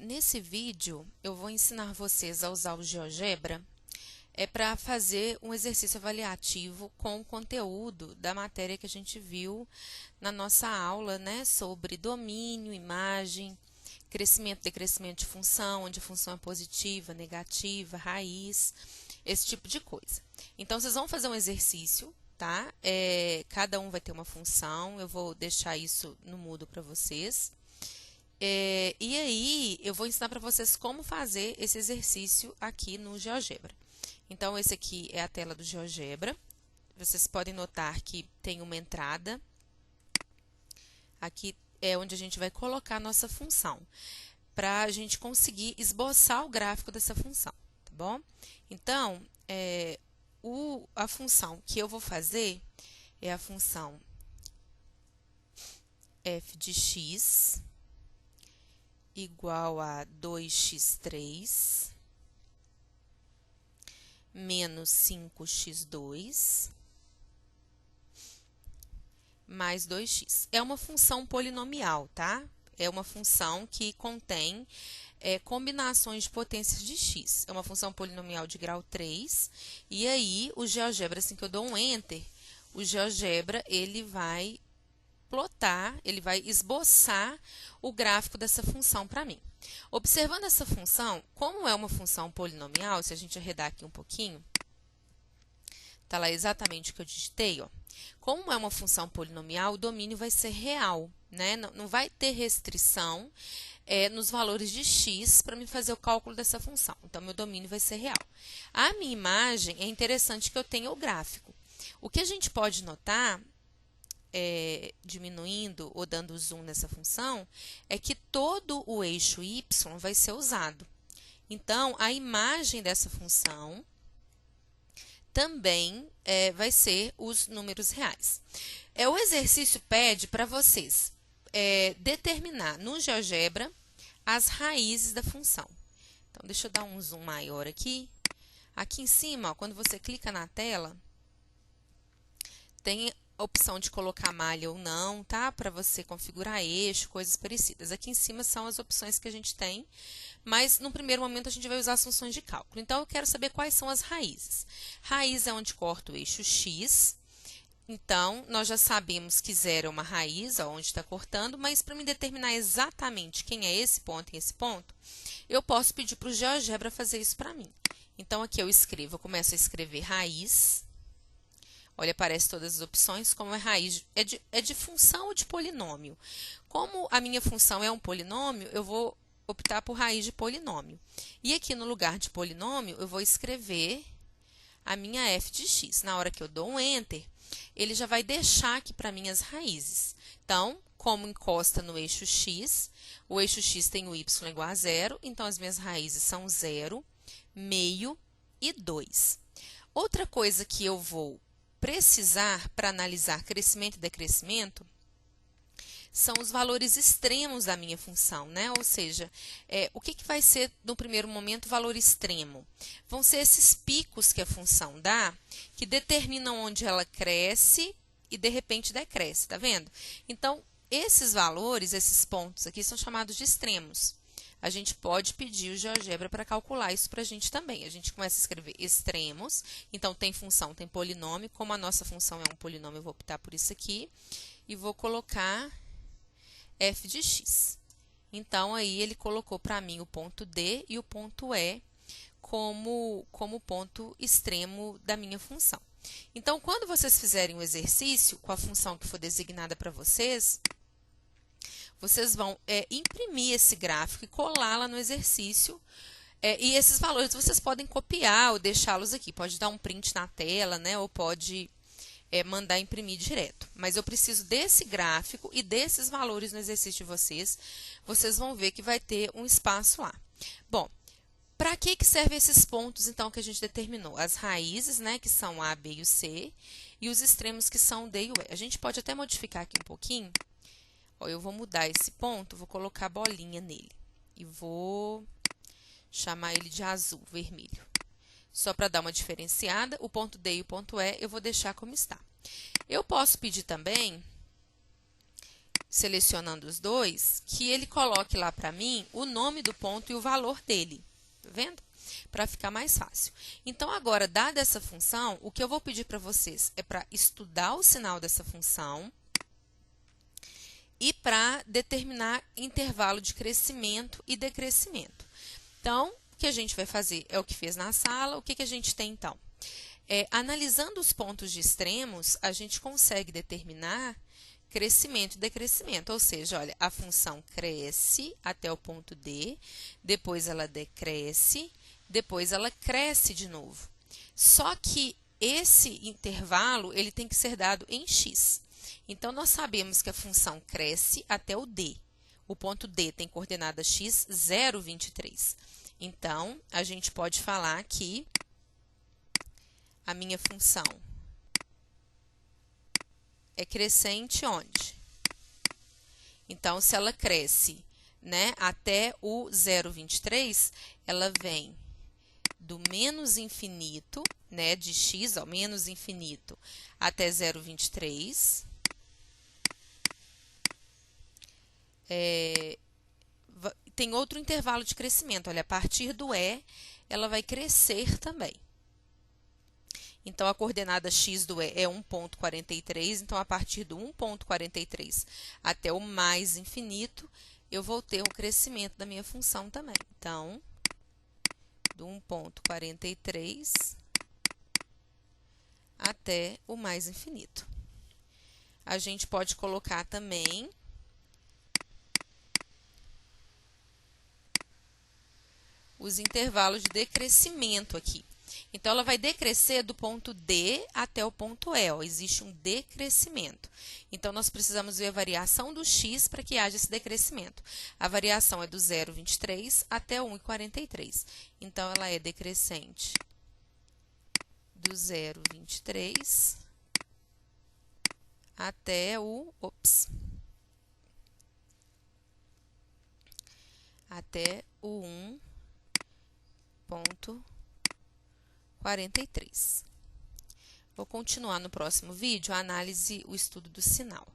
Nesse vídeo, eu vou ensinar vocês a usar o GeoGebra para fazer um exercício avaliativo com o conteúdo da matéria que a gente viu na nossa aula, né, sobre domínio, imagem, crescimento e decrescimento de função, onde a função é positiva, negativa, raiz, esse tipo de coisa. Então, vocês vão fazer um exercício, tá? Cada um vai ter uma função, eu vou deixar isso no mudo para vocês. E aí, eu vou ensinar para vocês como fazer esse exercício aqui no GeoGebra. Então, esse aqui é a tela do GeoGebra. Vocês podem notar que tem uma entrada. Aqui é onde a gente vai colocar a nossa função, para a gente conseguir esboçar o gráfico dessa função, tá bom? Então, a função que eu vou fazer é a função f de x igual a 2x3 menos 5x2 mais 2x. É uma função polinomial, tá? É uma função que contém combinações de potências de x. É uma função polinomial de grau 3. E aí, o GeoGebra, assim que eu dou um Enter, o GeoGebra, ele vai plotar, ele vai esboçar o gráfico dessa função para mim. Observando essa função, como é uma função polinomial, se a gente arredar aqui um pouquinho, está lá exatamente o que eu digitei, ó. Como é uma função polinomial, o domínio vai ser real, né? Não vai ter restrição nos valores de x para me fazer o cálculo dessa função. Então, meu domínio vai ser real. A minha imagem, é interessante que eu tenha o gráfico. O que a gente pode notar, diminuindo ou dando zoom nessa função, é que todo o eixo y vai ser usado. Então, a imagem dessa função também vai ser os números reais. O exercício pede para vocês determinar no GeoGebra as raízes da função. Então, deixa eu dar um zoom maior aqui. Aqui em cima, ó, quando você clica na tela, tem a opção de colocar malha ou não, tá? Para você configurar eixo, coisas parecidas. Aqui em cima são as opções que a gente tem, mas no primeiro momento a gente vai usar as funções de cálculo. Então, eu quero saber quais são as raízes. Raiz é onde corta o eixo x. Então, nós já sabemos que zero é uma raiz, ó, onde está cortando, mas para me determinar exatamente quem é esse ponto e esse ponto, eu posso pedir para o GeoGebra fazer isso para mim. Então, aqui eu começo a escrever raiz. Olha, aparece todas as opções, como é raiz, é de função ou de polinômio. Como a minha função é um polinômio, eu vou optar por raiz de polinômio. E aqui no lugar de polinômio, eu vou escrever a minha f de x. Na hora que eu dou um Enter, ele já vai deixar aqui para mim as raízes. Então, como encosta no eixo x, o eixo x tem o y igual a zero, então as minhas raízes são 0, meio e 2. Outra coisa que eu vou precisar para analisar crescimento e decrescimento são os valores extremos da minha função, né? Ou seja, o que vai ser, no primeiro momento, o valor extremo? Vão ser esses picos que a função dá, que determinam onde ela cresce e, de repente, decresce, tá vendo? Então, esses valores, esses pontos aqui, são chamados de extremos. A gente pode pedir o GeoGebra para calcular isso para a gente também. A gente começa a escrever extremos, então tem função, tem polinômio. Como a nossa função é um polinômio, eu vou optar por isso aqui e vou colocar f de x. Então, aí ele colocou para mim o ponto D e o ponto E como ponto extremo da minha função. Então, quando vocês fizerem o exercício com a função que for designada para vocês, vocês vão imprimir esse gráfico e colá-la no exercício. E esses valores vocês podem copiar ou deixá-los aqui. Pode dar um print na tela, né? Ou pode mandar imprimir direto. Mas eu preciso desse gráfico e desses valores no exercício de vocês. Vocês vão ver que vai ter um espaço lá. Bom, para que servem esses pontos, então, que a gente determinou? As raízes, né, que são A, B e o C, e os extremos, que são o D e o E. A gente pode até modificar aqui um pouquinho. Ó, eu vou mudar esse ponto, vou colocar a bolinha nele. E vou chamar ele de azul, vermelho. Só para dar uma diferenciada, o ponto D e o ponto E eu vou deixar como está. Eu posso pedir também selecionando os dois, que ele coloque lá para mim o nome do ponto e o valor dele. Tá vendo? Para ficar mais fácil. Então, agora, dada essa função, o que eu vou pedir para vocês é para estudar o sinal dessa função e para determinar intervalo de crescimento e decrescimento. Então, o que a gente vai fazer é o que fez na sala. O que a gente tem, então? Analisando os pontos de extremos, a gente consegue determinar crescimento e decrescimento, ou seja, olha, a função cresce até o ponto D, depois ela decresce, depois ela cresce de novo. Só que esse intervalo ele tem que ser dado em x. Então, nós sabemos que a função cresce até o D. O ponto D tem coordenada x, 0,23. Então, a gente pode falar que a minha função é crescente onde? Então, se ela cresce, né, até o 0,23, ela vem do menos infinito, né, de x, ó, menos infinito, até 0,23. Tem outro intervalo de crescimento. Olha, a partir do E, ela vai crescer também. Então, a coordenada x do E é 1,43. Então, a partir do 1,43 até o mais infinito, eu vou ter o crescimento da minha função também. Então, do 1,43 até o mais infinito. A gente pode colocar também os intervalos de decrescimento aqui. Então, ela vai decrescer do ponto D até o ponto E. Ó, existe um decrescimento. Então, nós precisamos ver a variação do x para que haja esse decrescimento. A variação é do 0,23 até 1,43. Então, ela é decrescente do 0,23 até o... até o 1,43. Vou continuar no próximo vídeo a análise, o estudo do sinal.